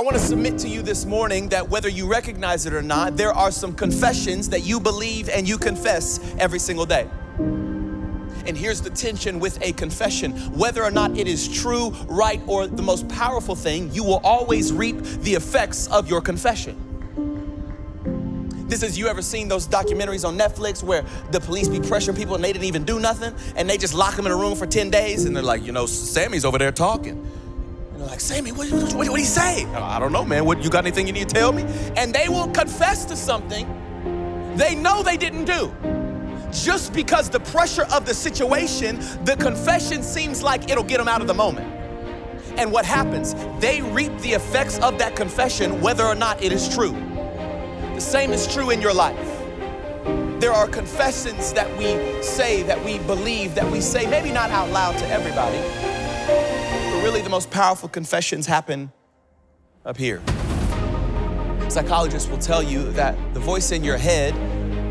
want to submit to you this morning that whether you recognize it or not, there are some confessions that you believe and you confess every single day. And here's the tension with a confession. Whether or not it is true, right, or the most powerful thing, you will always reap the effects of your confession. This is, you ever seen those documentaries on Netflix where the police be pressuring people and they didn't even do nothing, and they just lock them in a room for 10 days and they're like, Sammy's over there talking. And they're like, Sammy, what did he say? I don't know, man. You got anything you need to tell me? And they will confess to something they know they didn't do. Just because the pressure of the situation, the confession seems like it'll get them out of the moment. And what happens? They reap the effects of that confession whether or not it is true. The same is true in your life. There are confessions that we say, that we believe, that we say, maybe not out loud to everybody, but really the most powerful confessions happen up here. Psychologists will tell you that the voice in your head,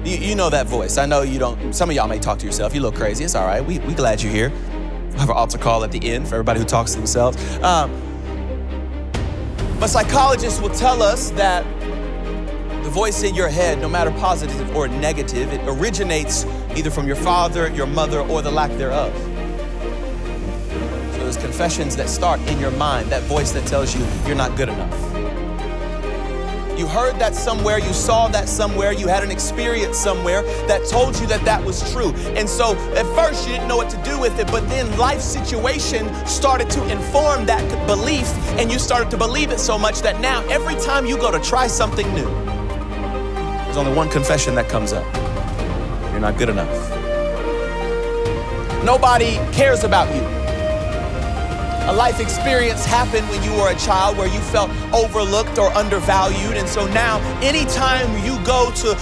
you know that voice. I know you don't, some of y'all may talk to yourself. You look crazy, it's all right. We glad you're here. We'll have an altar call at the end for everybody who talks to themselves. But psychologists will tell us that the voice in your head, no matter positive or negative, it originates either from your father, your mother, or the lack thereof. So there's confessions that start in your mind, that voice that tells you you're not good enough. You heard that somewhere, you saw that somewhere, you had an experience somewhere that told you that that was true. And so at first you didn't know what to do with it, but then life situation started to inform that belief, and you started to believe it so much that now every time you go to try something new, there's only one confession that comes up. You're not good enough. Nobody cares about you. A life experience happened when you were a child where you felt overlooked or undervalued. And so now anytime you go to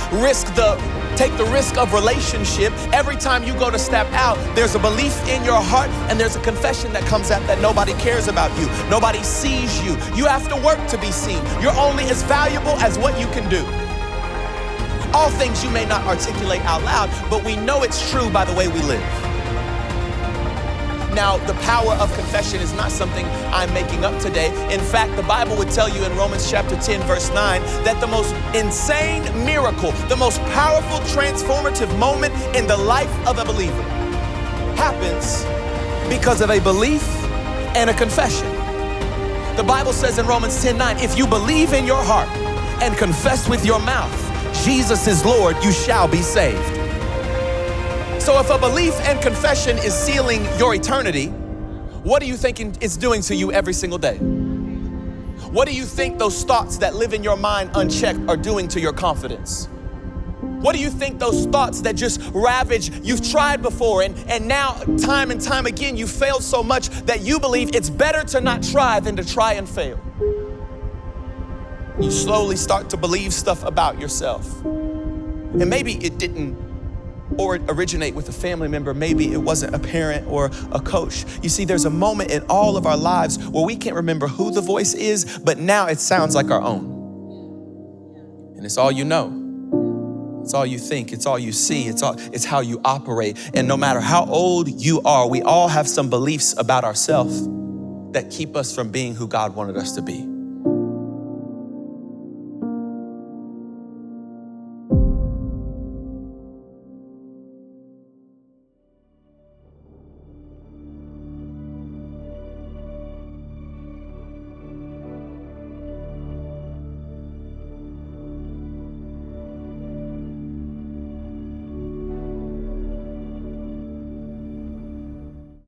take the risk of relationship, every time you go to step out, there's a belief in your heart and there's a confession that comes out that nobody cares about you. Nobody sees you. You have to work to be seen. You're only as valuable as what you can do. All things you may not articulate out loud, but we know it's true by the way we live. Now, the power of confession is not something I'm making up today. In fact, the Bible would tell you in Romans chapter 10, verse 9, that the most insane miracle, the most powerful transformative moment in the life of a believer happens because of a belief and a confession. The Bible says in Romans 10:9, if you believe in your heart and confess with your mouth, Jesus is Lord, you shall be saved. So if a belief and confession is sealing your eternity, what do you think it's doing to you every single day? What do you think those thoughts that live in your mind unchecked are doing to your confidence? What do you think those thoughts that just ravage, you've tried before and now time and time again you failed so much that you believe it's better to not try than to try and fail? You slowly start to believe stuff about yourself. And maybe it didn't originate with a family member. Maybe it wasn't a parent or a coach. You see, there's a moment in all of our lives where we can't remember who the voice is, but now it sounds like our own. And it's all you know. It's all you think. It's all you see. It's how you operate. And no matter how old you are, we all have some beliefs about ourselves that keep us from being who God wanted us to be.